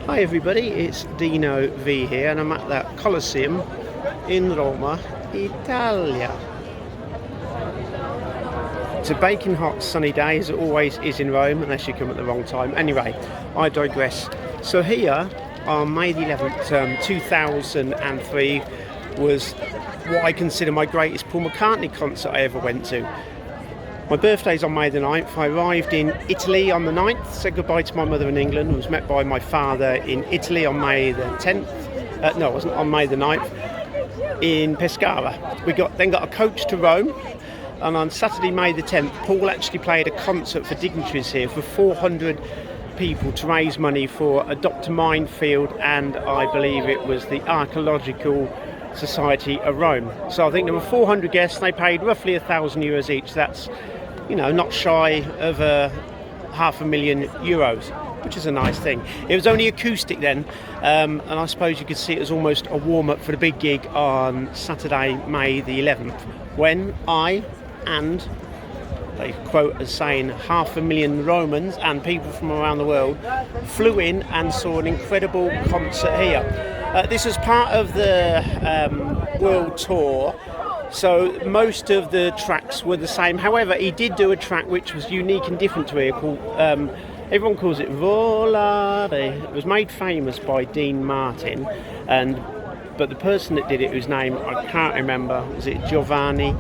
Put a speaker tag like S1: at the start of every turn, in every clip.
S1: Hi everybody, it's Dino V here and I'm at the Coliseum in Roma, Italia. It's a baking hot sunny day as it always is in Rome unless you come at the wrong time. Anyway, I digress. So here on May the 11th, 2003 was what I consider my greatest Paul McCartney concert I ever went to. My birthday's on May the 9th. I arrived in Italy on the 9th, said goodbye to my mother in England, and was met by my father in Italy on May the 10th. No, it wasn't, on May the 9th, in Pescara. We then got a coach to Rome, and on Saturday, May the 10th, Paul actually played a concert for dignitaries here for 400 people to raise money for a Dr. Minefield, and I believe it was the Archaeological Society of Rome. So I think there were 400 guests. They paid roughly €1,000 each. That's, you know, not shy of €500,000, which is a nice thing. It was only acoustic then, and I suppose you could see it as almost a warm-up for the big gig on Saturday, May the 11th, when they quote as saying 500,000 Romans and people from around the world flew in and saw an incredible concert here. This was part of the world tour, so most of the tracks were the same. However, he did do a track which was unique and different to here called, everyone calls it Volareingly. It was made famous by Dean Martin, but the person that did it, whose name I can't remember, was it Giovanni?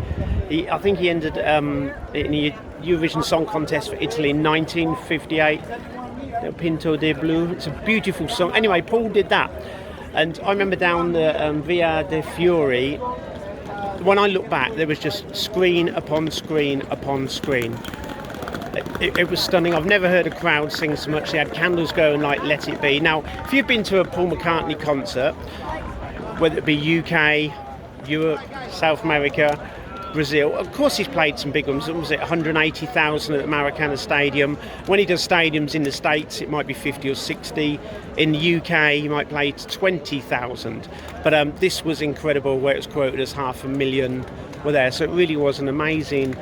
S1: I think he entered in the Eurovision Song Contest for Italy in 1958, Pinto de Blu. It's a beautiful song. Anyway, Paul did that. And I remember down the Via de Fiori, when I look back, there was just screen upon screen upon screen. It was stunning. I've never heard a crowd sing so much. They had candles going like Let It Be. Now, if you've been to a Paul McCartney concert, whether it be UK, Europe, South America, Brazil, of course he's played some big ones. Was it 180,000 at the Maracana Stadium? When he does stadiums in the States, it might be 50 or 60. In the UK, he might play to 20,000. But this was incredible, where it was quoted as 500,000 were there. So it really was an amazing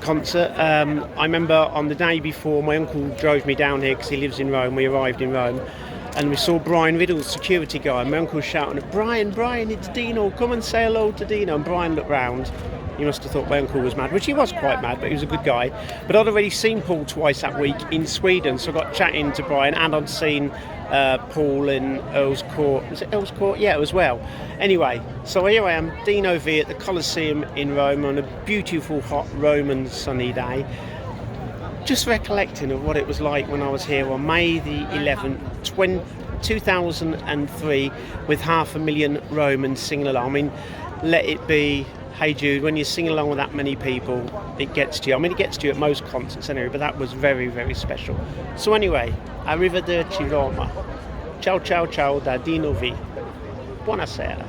S1: concert. I remember on the day before, my uncle drove me down here because he lives in Rome. We arrived in Rome. And we saw Brian Riddle's security guy. And my uncle was shouting, Brian, it's Dino. Come and say hello to Dino. And Brian looked round. He must have thought my uncle was mad, which he was quite mad, but he was a good guy. But I'd already seen Paul twice that week in Sweden, so I got chatting to Brian, and I'd seen Paul in Earl's Court. Was it Earl's Court? Yeah, as well. Anyway, so here I am, Dino V at the Coliseum in Rome on a beautiful, hot Roman sunny day. Just recollecting of what it was like when I was here on May the 11th, 2003, with 500,000 Romans singing along. I mean, Let It Be, Hey Jude, when you sing along with that many people, it gets to you. I mean, it gets to you at most concerts anyway, but that was very, very special. So anyway, arrivederci Roma. Ciao ciao ciao da Dino V. Buonasera.